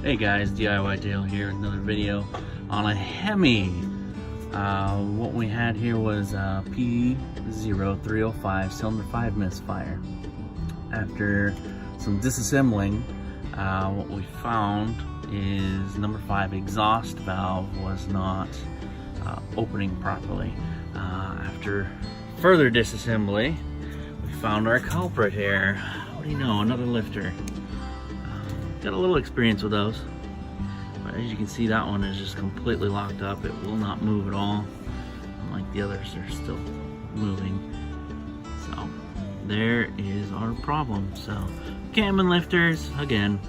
Hey guys, DIY Dale here, another video on a Hemi. What we had here was P0305 cylinder 5 misfire. After some disassembling, what we found is number 5 exhaust valve was not opening properly. After further disassembly, we found our culprit here. What do you know, another lifter. Got a little experience with those, but as you can see, that one is just completely locked up. It will not move at all, unlike the others, they're still moving. So there is our problem. So cam and lifters, again,